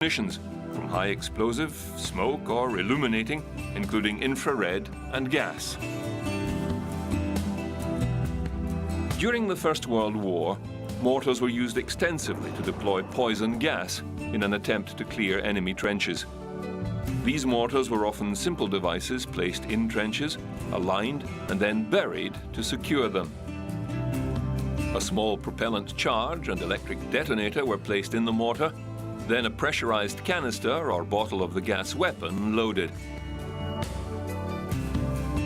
munitions, from high explosive, smoke or illuminating, including infrared and gas. During the First World War, mortars were used extensively to deploy poison gas in an attempt to clear enemy trenches. These mortars were often simple devices placed in trenches, aligned and then buried to secure them. A small propellant charge and electric detonator were placed in the mortar, then a pressurized canister or bottle of the gas weapon loaded.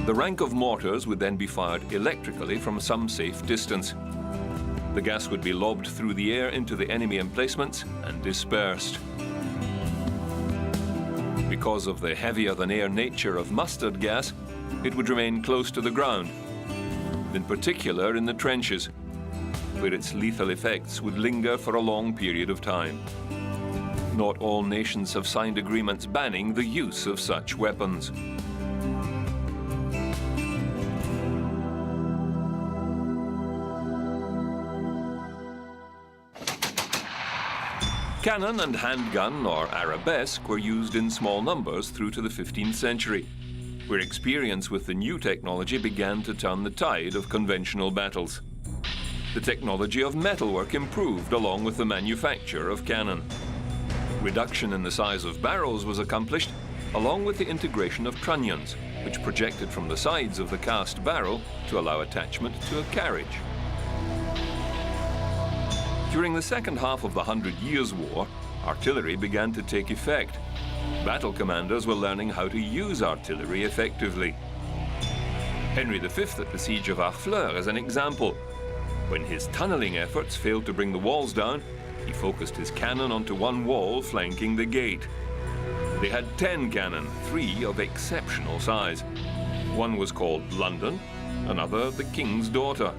The rank of mortars would then be fired electrically from some safe distance. The gas would be lobbed through the air into the enemy emplacements and dispersed. Because of the heavier-than-air nature of mustard gas, it would remain close to the ground, in particular in the trenches, where its lethal effects would linger for a long period of time. Not all nations have signed agreements banning the use of such weapons. Cannon and handgun, or arabesque, were used in small numbers through to the 15th century, where experience with the new technology began to turn the tide of conventional battles. The technology of metalwork improved along with the manufacture of cannon. Reduction in the size of barrels was accomplished, along with the integration of trunnions, which projected from the sides of the cast barrel to allow attachment to a carriage. During the second half of the 100 Years' War, artillery began to take effect. Battle commanders were learning how to use artillery effectively. Henry V at the Siege of Harfleur is an example. When his tunneling efforts failed to bring the walls down, he focused his cannon onto one wall flanking the gate. They had 10 cannon, 3 of exceptional size. One was called London, another the King's Daughter.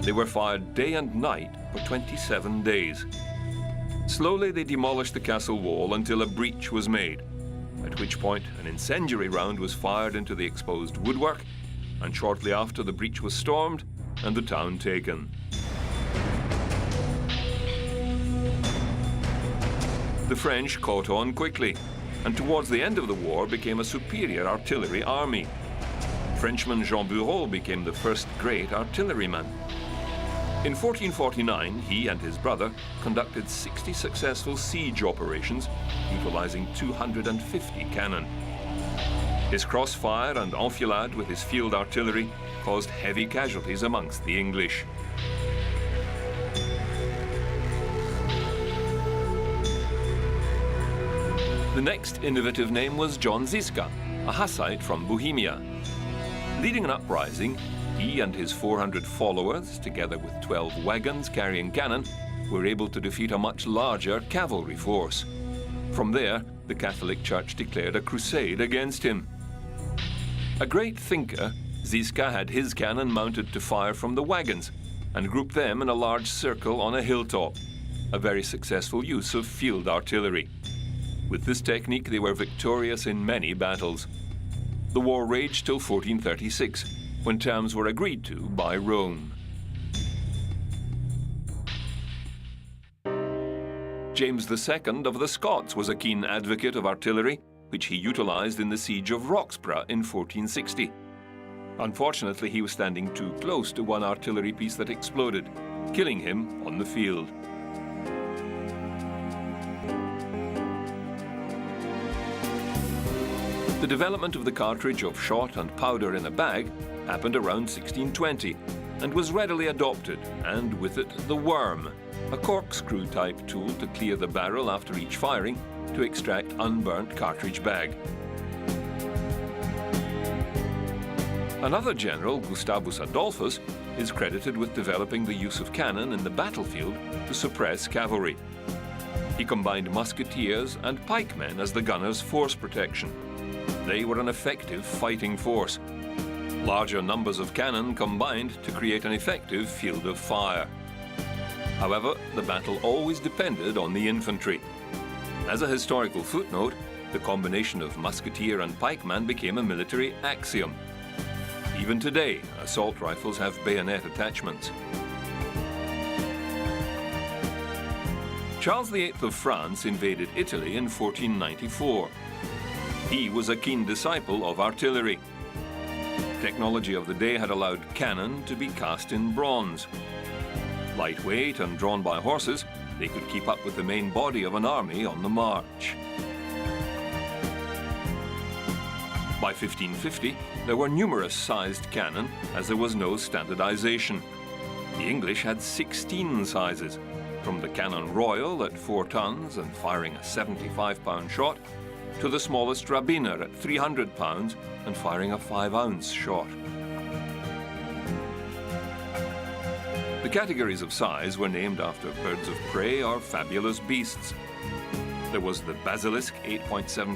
They were fired day and night for 27 days. Slowly they demolished the castle wall until a breach was made, at which point an incendiary round was fired into the exposed woodwork, and shortly after the breach was stormed and the town taken. The French caught on quickly, and towards the end of the war became a superior artillery army. Frenchman Jean Bureau became the first great artilleryman. In 1449, he and his brother conducted 60 successful siege operations, utilizing 250 cannon. His crossfire and enfilade with his field artillery caused heavy casualties amongst the English. The next innovative name was John Ziska, a Hussite from Bohemia. Leading an uprising, he and his 400 followers, together with 12 wagons carrying cannon, were able to defeat a much larger cavalry force. From there, the Catholic Church declared a crusade against him. A great thinker, Ziska had his cannon mounted to fire from the wagons and grouped them in a large circle on a hilltop, a very successful use of field artillery. With this technique, they were victorious in many battles. The war raged till 1436, when terms were agreed to by Rome. James II of the Scots was a keen advocate of artillery, which he utilized in the siege of Roxburgh in 1460. Unfortunately, he was standing too close to one artillery piece that exploded, killing him on the field. The development of the cartridge of shot and powder in a bag happened around 1620 and was readily adopted, and with it the worm, a corkscrew-type tool to clear the barrel after each firing to extract unburnt cartridge bag. Another general, Gustavus Adolphus, is credited with developing the use of cannon in the battlefield to suppress cavalry. He combined musketeers and pikemen as the gunners' force protection. They were an effective fighting force. Larger numbers of cannon combined to create an effective field of fire. However, the battle always depended on the infantry. As a historical footnote, the combination of musketeer and pikeman became a military axiom. Even today, assault rifles have bayonet attachments. Charles VIII of France invaded Italy in 1494. He was a keen disciple of artillery. Technology of the day had allowed cannon to be cast in bronze. Lightweight and drawn by horses, they could keep up with the main body of an army on the march. By 1550, there were numerous sized cannon, as there was no standardization. The English had 16 sizes, from the Cannon Royal at 4 tons and firing a 75-pound shot, to the smallest Rabiner at 300 pounds and firing a 5-ounce shot. The categories of size were named after birds of prey or fabulous beasts. There was the basilisk, 8.75